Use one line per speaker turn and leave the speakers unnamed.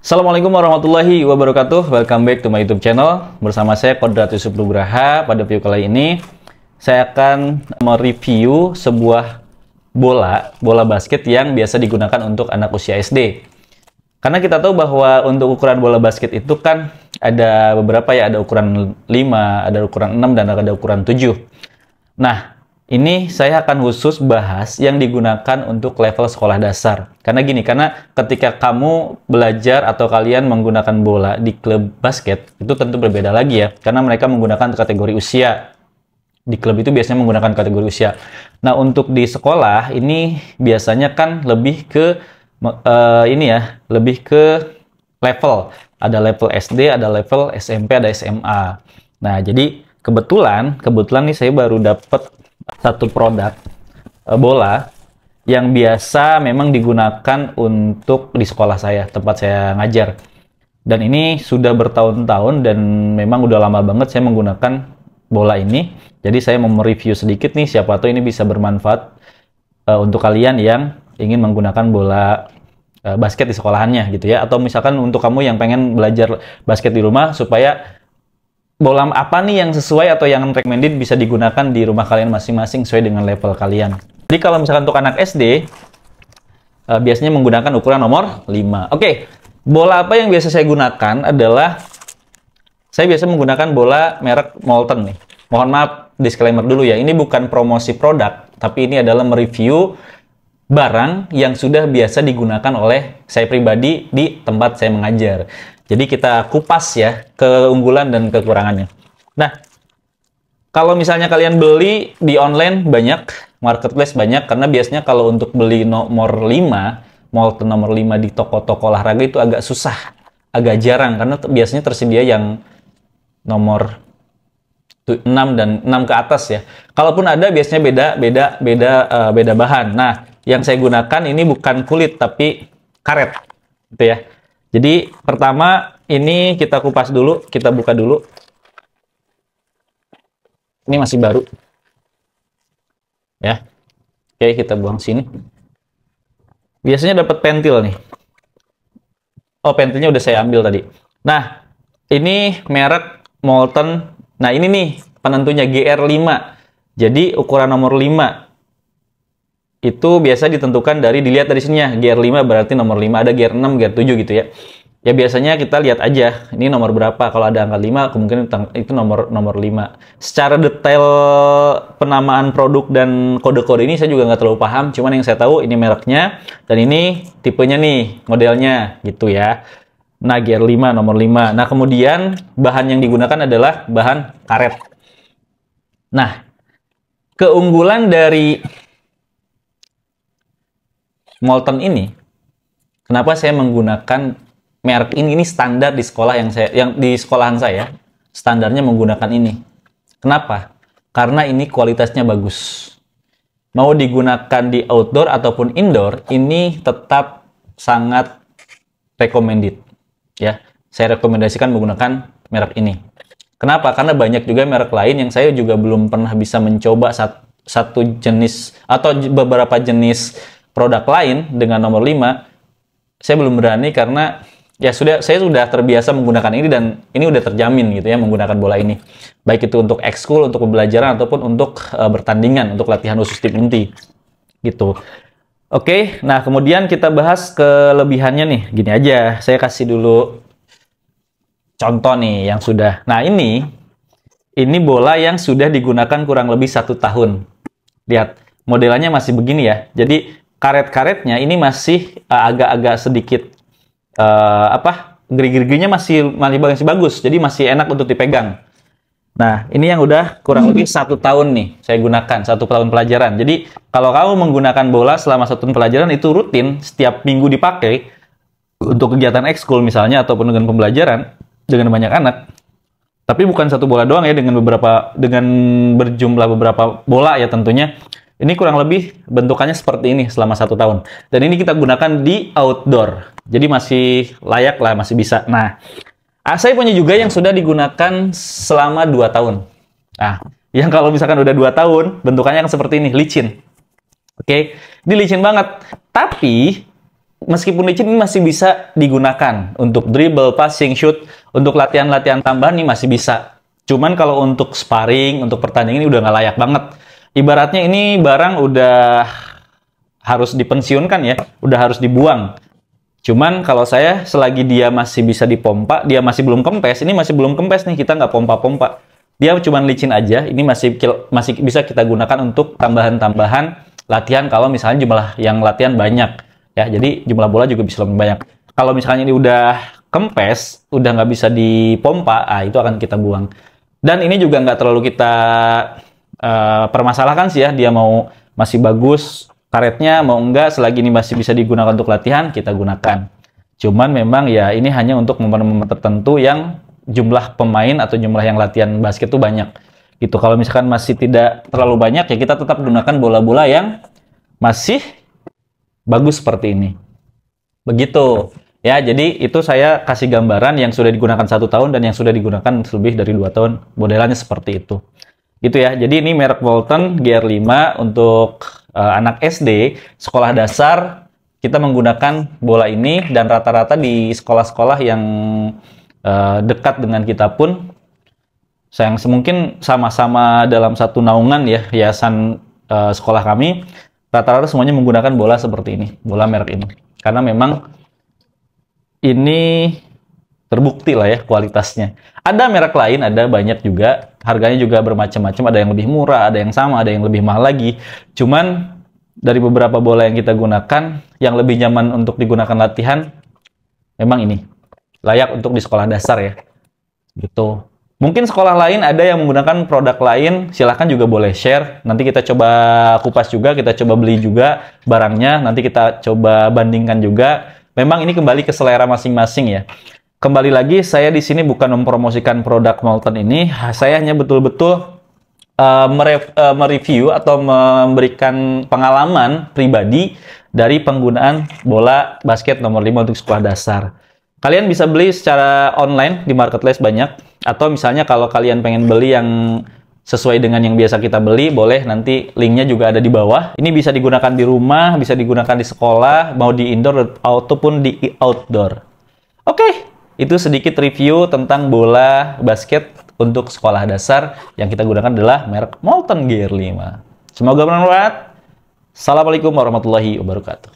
Assalamualaikum warahmatullahi wabarakatuh. Welcome back to my YouTube channel. Bersama saya Kodrat Yusuf Nugraha. Pada video kali ini saya akan mereview sebuah bola basket yang biasa digunakan untuk anak usia SD. Karena kita tahu bahwa untuk ukuran bola basket itu kan ada beberapa ya, ada ukuran 5, ada ukuran 6, dan ada ukuran 7. Nah, ini saya akan khusus bahas yang digunakan untuk level sekolah dasar. Karena ketika kamu belajar atau kalian menggunakan bola di klub basket, itu tentu berbeda lagi ya. Karena mereka menggunakan kategori usia. Di klub itu biasanya menggunakan kategori usia. Nah, untuk di sekolah, ini biasanya kan lebih ke lebih ke level. Ada level SD, ada level SMP, ada SMA. Nah, jadi kebetulan nih saya baru dapat satu produk bola yang biasa memang digunakan untuk di sekolah saya, tempat saya ngajar. Dan ini sudah bertahun-tahun dan memang udah lama banget saya menggunakan bola ini. Jadi saya mau mereview sedikit nih, siapa tahu ini bisa bermanfaat untuk kalian yang ingin menggunakan bola basket di sekolahannya gitu ya. Atau misalkan untuk kamu yang pengen belajar basket di rumah supaya bola apa nih yang sesuai atau yang recommended bisa digunakan di rumah kalian masing-masing sesuai dengan level kalian. Jadi kalau misalkan untuk anak SD, biasanya menggunakan ukuran nomor 5. Oke, bola apa yang biasa saya gunakan adalah, saya biasa menggunakan bola merek Molten nih. Mohon maaf, disclaimer dulu ya, ini bukan promosi produk, tapi ini adalah mereview barang yang sudah biasa digunakan oleh saya pribadi di tempat saya mengajar. Jadi kita kupas ya keunggulan dan kekurangannya. Nah, kalau misalnya kalian beli di online banyak, marketplace banyak, karena biasanya kalau untuk beli nomor 5, Molten nomor 5 di toko-toko olahraga itu agak susah, agak jarang, karena biasanya tersedia yang nomor 6 dan 6 ke atas ya. Kalaupun ada biasanya beda bahan. Nah, yang saya gunakan ini bukan kulit tapi karet gitu ya. Jadi pertama ini kita kupas dulu, kita buka dulu. Ini masih baru. Ya. Oke, kita buang sini. Biasanya dapat pentil nih. Oh, pentilnya udah saya ambil tadi. Nah, ini merek Molten. Nah, ini nih penentunya GR5. Jadi ukuran nomor 5 itu biasa ditentukan dilihat dari sininya. GR5 berarti nomor 5, ada GR6, GR7 gitu ya. Ya biasanya kita lihat aja ini nomor berapa. Kalau ada angka 5 kemungkinan itu nomor 5. Secara detail penamaan produk dan kode-kode ini saya juga nggak terlalu paham. Cuman yang saya tahu ini mereknya dan ini tipenya nih, modelnya gitu ya. Nah, GR5 nomor 5. Nah, kemudian bahan yang digunakan adalah bahan karet. Nah, keunggulan dari Molten ini, kenapa saya menggunakan merek ini standar di sekolah yang di sekolahan saya, standarnya menggunakan ini. Kenapa? Karena ini kualitasnya bagus. Mau digunakan di outdoor ataupun indoor, ini tetap sangat recommended. Ya, saya rekomendasikan menggunakan merek ini. Kenapa? Karena banyak juga merek lain yang saya juga belum pernah bisa mencoba satu jenis atau beberapa jenis produk lain dengan nomor 5. Saya belum berani karena ya saya sudah terbiasa menggunakan ini dan ini udah terjamin gitu ya menggunakan bola ini. Baik itu untuk ekskul, untuk pembelajaran ataupun untuk bertandingan, untuk latihan khusus tim inti gitu. Oke, nah kemudian kita bahas kelebihannya nih. Gini aja, saya kasih dulu contoh nih yang sudah. Nah, ini bola yang sudah digunakan kurang lebih 1 tahun. Lihat, modelannya masih begini ya. Jadi karet-karetnya ini masih agak-agak sedikit gerigi-geriginya masih bagus, jadi masih enak untuk dipegang. Nah, ini yang udah kurang lebih 1 tahun nih saya gunakan, 1 tahun pelajaran. Jadi kalau kamu menggunakan bola selama 1 tahun pelajaran itu rutin setiap minggu dipakai untuk kegiatan ekskul misalnya ataupun dengan pembelajaran dengan banyak anak. Tapi bukan satu bola doang ya, dengan berjumlah beberapa bola ya tentunya. Ini kurang lebih bentukannya seperti ini selama 1 tahun. Dan ini kita gunakan di outdoor. Jadi masih layak lah, masih bisa. Nah, saya punya juga yang sudah digunakan selama 2 tahun. Nah, yang kalau misalkan udah 2 tahun, bentukannya seperti ini, licin. Oke, ini licin banget. Tapi meskipun licin ini masih bisa digunakan untuk dribble, passing, shoot, untuk latihan-latihan tambahan ini masih bisa. Cuman kalau untuk sparring, untuk pertandingan ini udah nggak layak banget. Ibaratnya ini barang udah harus dipensiunkan ya, udah harus dibuang. Cuman kalau saya selagi dia masih bisa dipompa, dia masih belum kempes, ini masih belum kempes nih, kita nggak pompa-pompa. Dia cuma licin aja, ini masih bisa kita gunakan untuk tambahan-tambahan latihan kalau misalnya jumlah yang latihan banyak. Ya, jadi jumlah bola juga bisa lebih banyak. Kalau misalnya ini udah kempes, udah nggak bisa dipompa, itu akan kita buang. Dan ini juga nggak terlalu kita permasalahkan sih ya, dia mau masih bagus karetnya, mau enggak, selagi ini masih bisa digunakan untuk latihan, kita gunakan. Cuman memang ya ini hanya untuk momen-momen tertentu yang jumlah pemain atau jumlah yang latihan basket itu banyak. Gitu. Kalau misalkan masih tidak terlalu banyak, ya kita tetap gunakan bola-bola yang masih bagus seperti ini. Begitu. Ya, jadi itu saya kasih gambaran yang sudah digunakan 1 tahun dan yang sudah digunakan lebih dari 2 tahun. Modelannya seperti itu. Gitu ya. Jadi ini merek Walton GR5 untuk anak SD, sekolah dasar, kita menggunakan bola ini dan rata-rata di sekolah-sekolah yang dekat dengan kita pun sayang mungkin sama-sama dalam satu naungan ya, yayasan sekolah kami, rata-rata semuanya menggunakan bola seperti ini, bola merek ini. Karena memang ini terbukti lah ya kualitasnya. Ada merek lain, ada banyak juga, harganya juga bermacam-macam, ada yang lebih murah, ada yang sama, ada yang lebih mahal lagi. Cuman dari beberapa bola yang kita gunakan, yang lebih nyaman untuk digunakan latihan, memang ini. Layak untuk di sekolah dasar ya. Gitu. Mungkin sekolah lain ada yang menggunakan produk lain, silahkan juga boleh share. Nanti kita coba kupas juga, kita coba beli juga barangnya, nanti kita coba bandingkan juga. Memang ini kembali ke selera masing-masing ya. Kembali lagi, saya di sini bukan mempromosikan produk Walton ini, saya hanya betul-betul mereview atau memberikan pengalaman pribadi dari penggunaan bola basket nomor 5 untuk sekolah dasar. Kalian bisa beli secara online di marketplace banyak, atau misalnya kalau kalian pengen beli yang sesuai dengan yang biasa kita beli, boleh, nanti linknya juga ada di bawah. Ini bisa digunakan di rumah, bisa digunakan di sekolah, mau di indoor ataupun di outdoor. Oke, itu sedikit review tentang bola basket untuk sekolah dasar yang kita gunakan adalah merek Walton GR5. Semoga bermanfaat. Assalamualaikum warahmatullahi wabarakatuh.